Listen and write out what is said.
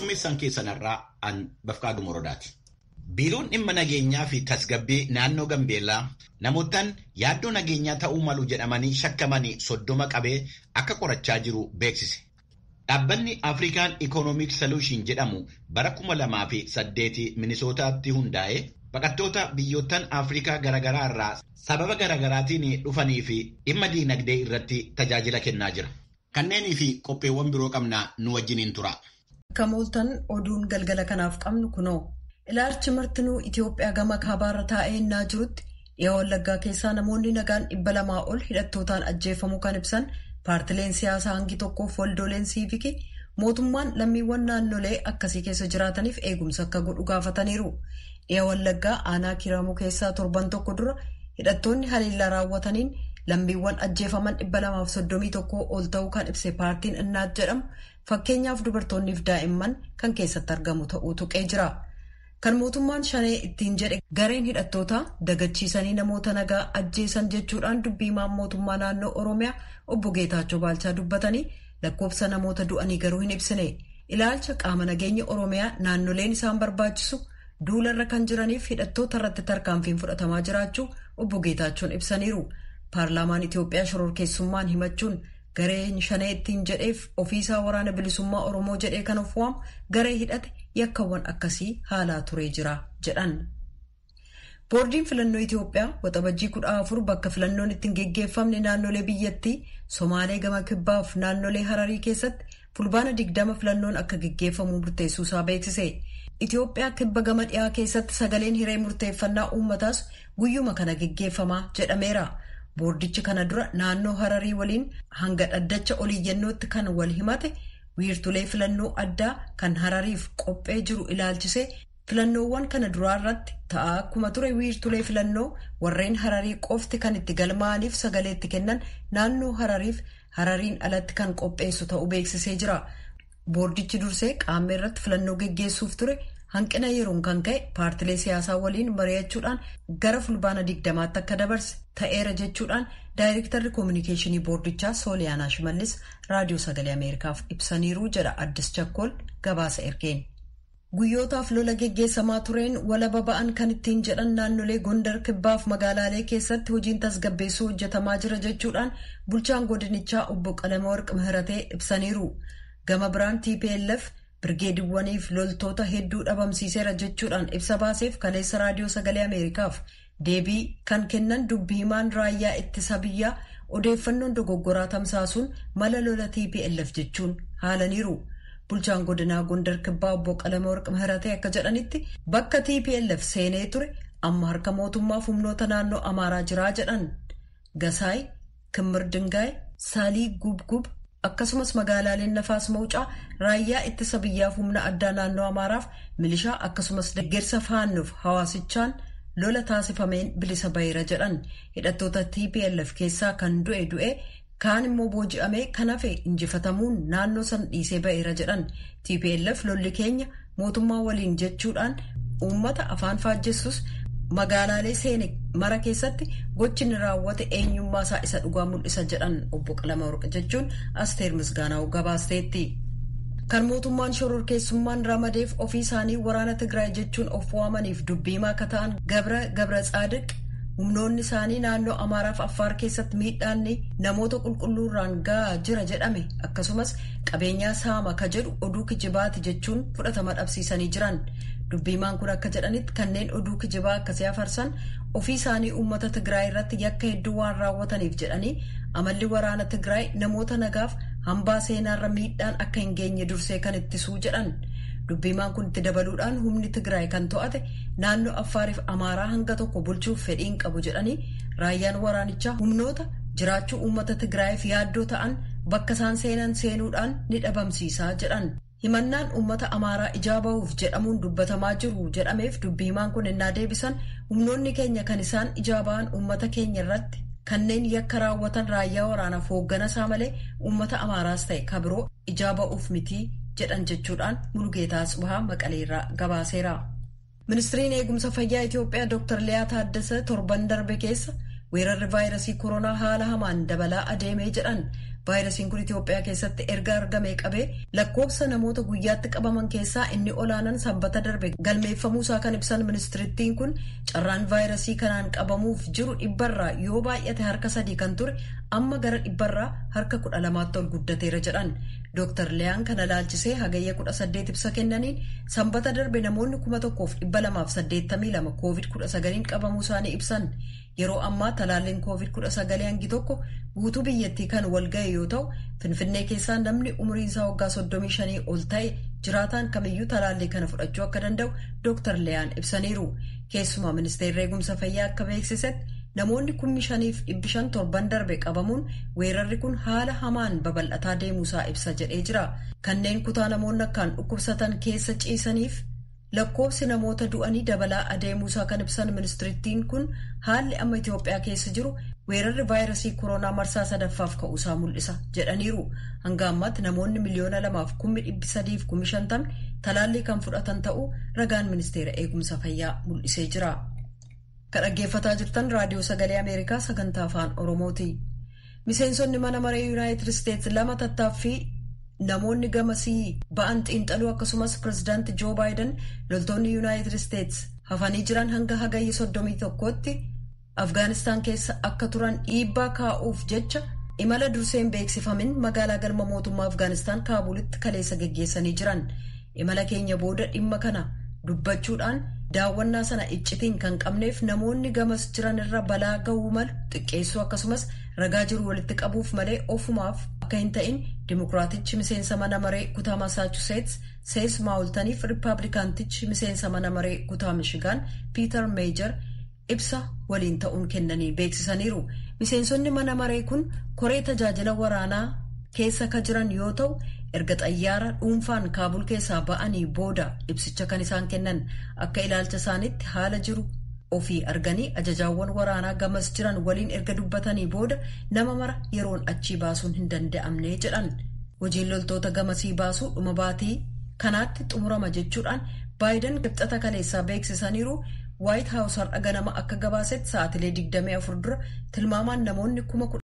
keessummeessaan keessanarraa an Bafqaaduu Morodaati. Biiroon dhimma nageenyaa fi tasgabbii naannoo Gambeellaa namootaan yaaddoo nageenyaa ta'uu malu jedhamanii shakkamanii 30 qabee akka qorachaa jiru beeksise. Dhaabbanni Afrikaan Economic Solution jedhamu bara 2008 Minisootaatti hundaa'e baqattoota biyyoottan Afrikaa garaagaraa irraa sababa garaagaraatiin dhufanii fi dhimma diinagdee irratti tajaajila kennaa jira. Kanneenii fi qopheewwan biroo qabnaa nu wajjiniin tura. Kamooltan oduun galgala kanaaf qabnu kunoo. Ilaalchi martinuu Itoophiyaa gama kaabaarra taa'ee innaa jirutti dhiyaa Wallaggaa keessaa namoonni nagaan 200 ol hidhattootaan ajjeefamuu kan ibsan paartileen siyaasaa hangi tokkoof waldoleen siivikii mootummaan lammiiwwan naannolee akkasii keessa jiraataniif eegumsa akka godhu gaafataniiru. Dhiyaa Wallaggaa aanaa Kiramuu keessaa torban tokko dura hidhattoonni haleellaa raawwataniin lammiiwwan ajjeefaman 231 ol ta'uu kan ibse paartiin Innaat jedhamu fakkeenyaaf dubartoonniif daa'imman kan keessatti argamu ta'uu tuqee jira. Kan mootummaan shanee ittiin jedhe gareen hidhattoota dagachiisanii namoota nagaa ajjeesan jechuudhaan dubbiimaan mootummaa naannoo Oromiyaa obbo Geetaachoo Baalchaa dubbatanii lakkoofsa namoota du'anii garuu hin ibsine. Ilaalcha qaama nageenya Oromiyaa naannoleen isaan barbaachisu duularra kan jiraniif hidhattoota irratti tarkaanfiin fudhatamaa jiraachuu obbo Geetaachoon ibsaniiru. Paarlaamaan Itoophiyaa shororkeessummaan himachuun gareen shanee ittiin jedheef ofiisaa waraana bilisummaa Oromoo jedhee kan of waamu garee hidhate yakkawwan akkasii haalaa turee jira jedhan. Boordiin filannoo Itoophiyaa waxabajjii 14 bakka filannoon ittiin geggeeffamne naannolee biyyattii Somaalee gama kibbaaf naannolee Hararii keessatti fulbaana 20 filannoon akka geggeeffamu murteessuusaa beeksise. Itoophiyaa kibba gama dhiyaa keessatti sagaleen hiree murteeffannaa uummataas guyyuma kana geggeeffamaa jedhameera. Boordichi kana dura naannoo Hararii waliin hanga dhaddacha oliiyyannootti kan wal himate wiirtulee filannoo addaa kan Harariif qophee jiru ilaalchise filannoowwan kana duraa irratti ta'aa akkuma ture wiirtulee filannoo warreen Hararii qofti kan itti galmaa'aniif sagaleetti kennan naannoo Harariif Harariin alatti kan qopheessu ta'uu beeksisee jira. Boordichi dursee qaama irratti filannoo geggeessuuf ture hanqina yeroon kan ka'e paartilee siyaasaa waliin mari'achuudhaan gara fulbaana 20tti akka dabarse ta'eera jechuudhaan daayirektarri koominikeeshinii boordichaa Sooliyaanaa Shimallis raadiyoo sagalee Ameerikaaf ibsaniiru jedha Addis Chakkol gabaasa ergeen. Guyyootaaf lola geggeessamaa tureen walaba ba'an kan ittiin jedhan naannolee Gondar kibbaaf magaalaalee keessatti hojiin tasgabbeessuu hojjetamaa jira jechuudhaan bulchaan godinichaa obbo Qalamawarq Mihiratee ibsaniiru. Gama biraan TPLF birgeediwwaniif loltoota hedduu dhabamsiiseera jechuudhaan ibsa baaseef kaleessa raadiyoo sagalee Ameerikaaf deebii kan kennan dubbii himaan raayyaa ittisa biyyaa odeeffannoon dogoggoraa tamsaasuun mala lola TPLF jechuun haalaniiru. Bulchaan godinaa Gondar kibbaa obbo Qalamawarq Mihiratee akka jedhanitti bakka TPLF seenee ture amma harka mootummaaf humnoota naannoo Amaaraa jiraa jedhan. Gasaay, Kimmir Dingaay, Saalii Gubgub akkasumas magaalaaleen Nafaas Mawucaa raayyaa ittisa biyyaaf humna addaa naannoo Amaaraaf milishaa akkasumas deeggarsa faannoof hawaasichaan lola taasifameen bilisa baheera jedhan. Hidhattoota TPLF keessaa kan du'e kaan immoo booji'amee kan hafe injifatamuun naannoo san dhiisee baheera jedhan. TPLF lolli keenya mootummaa waliin jechuudhaan uummata afaan faajjessus magaalaalee seene mara keessatti gochi raawwate eenyummaa isaa isa dhugaa mul'isa jedhan obbo Qalamawarq jechuun Asteer Misgaanaa gabaasteetti. Kan mootummaan shororkeessummaan ramadeef ofii isaanii waraana Tigraay jechuun of waamaniif dubbiimaa akka ta'an Gabra Tsaadiq humnoonni isaanii naannoo Amaaraaf Affaar keessatti miidhaanni namoota qulqulluurraan gahaa jira jedhame akkasumas qabeenyaa saama ka jedhu oduu kijibaati jechuun fudhatama dhabsiisanii jiran. Dubbiimaan kun akka jedhanitti kanneen oduu kijibaa akkasii afarsan ofii isaanii uummata Tigraay irratti yakka hedduu waan raawwataniif jedhanii amalli waraana Tigraay namoota nagaaf hambaa seenaarra miidhaan akka hin geenye dursee kan ittisuu jedhan. Dubbiimaan kun itti dabaluudhaan humni Tigraay kan to'ate naannoo Affaariif Amaaraa hanga tokko bulchuuf fedhiin qabu jedhanii raayyaan waraanichaa humnoota jiraachuu uummata Tigraayiif yaaddoo ta'an bakka isaan seenan seenuudhaan ni dhabamsiisaa jedhan. Himannaan uummata Amaaraa ijaa ba'uuf jedhamuun dubbatamaa jiru jedhameef dubbiimaan kun innaa deebisan humnoonni keenya kan isaan ijaa ba'an uummata keenya irratti kanneen yakka raawwatan raayyaa waraanaaf hoogganasaa malee uummata Amaaraas ta'e kabiroo ijaa ba'uuf mitii jedhan jechuudhaan Mulugeetaa Asbahaa Maqaleerraa gabaaseera. Ministiriin eegumsa fayyaa Itoophiyaa Dr. Liyaa Taaddasee torban darbe keessa weerarri vaayirasii koronaa haala hamaan dabalaa adeemee jedhan Vaayirasiin kun Itoophiyaa keessatti erga argamee qabee lakkoofsa namoota guyyaatti qabaman keessaa inni olaanan sanbata darbe galmeeffamuusaa kan ibsan ministirittiin kun carraan vaayirasii kanaan qabamuuf jiru dhibbarraa yoo baay'ate harka 3 kan ture amma gara dhibbarraa harka 12tti ol guddateera jedhan. Dr. Liyaan kana laalchisee hagayya 18 ibsa kennaniin sanbata darbe namoonni 1282 COVID-19 qabamuu isaanii ibsan. Yeroo ammaa talaalliin COVID-19 hangi tokko guutuu biyyattii kan walga'e yoo ta'u Finfinnee keessaa namni umriin isaa waggaa 35 ol ta'e jiraataan kamiyyuu talaallii kana fudhachuu akka danda'u Dr. Liyaan ibsaniiru. Keessumaa ministeerri eegumsa fayyaa akka beeksisetti namoonni 5,500 torban darbe qabamuun weerarri kun haala hamaan babal'ataa deemuusaa ibsa jedhee jira. Kanneen kutaa namoonni akkaan dhukkubsatan keessa ciisaniif lakkoofsi namoota du'anii dabalaa adeemuusaa kan ibsan ministirittiin kun haalli amma Itoophiyaa keessa jiru weerarri vaayirasii koronaa marsaa 3ffaaf ka'uusaa mul'isa jedhaniiru. Hanga ammaatti namoonni 2,350,000 talaallii kan fudhatan ta'uu ragaan ministeera eegumsa fayyaa mul'isee jira. Kan dhaggeeffataa jirtan raadiyoo sagalee Ameerikaa sagantaa afaan Oromooti. Miseensonni mana maree Yuunaayitid Isteetsi 2 tattaaffii namoonni gamasii ba'an xiinxaluu akkasumas pirezidaanti Joo Baayiden loltoonni Yuunaayitid Isteetsi hafanii jiran hanga hagayya 31tti Afgaanistaan keessa akka turan dhiibbaa kaa'uuf jecha imala durseen beeksifamin magaalaa galma mootummaa Afgaanistaan Kaabulitti kaleessa geggeessanii jiran. Imala keenya booda dhimma kana dubbachuudhaan daawwannaa sana iccitiin kan qabneef namoonni gamas jiran irra balaa ga'uu malu xiqqeessuu akkasumas ragaa jiru walitti qabuuf malee ofumaaf akka hin ta'in Dimokiraatichi miseensa mana maree kutaa Masaachuseets Sees Maawultaniif Riippaabilikaantichi miseensa mana maree kutaa Mishigaan Piiter Meejar ibsa waliin ta'uun kennanii beeksisaniiru. Miseensonni mana maree kun koree tajaajila waraanaa keessa ka jiran yoo ta'u erga xayyaara dhuunfaan Kaabul keessaa ba'anii booda ibsicha kan isaan kennan akka ilaalcha isaaniitti haala jiru ofii arganii ajajaawwan waraanaa gamas jiran waliin erga dubbatanii booda nama mara yeroon achii baasuun hin danda'amne jedhan. Hojiin loltoota gamasii baasuu dhuma baatii kanaatti xumurama jechuudhaan Baayiden qibxata kaleessaa beeksisaniiru. Waayit Haawus har'a ganama akka gabaasetti sa'aatilee 24 dura tilmaamaan namoonni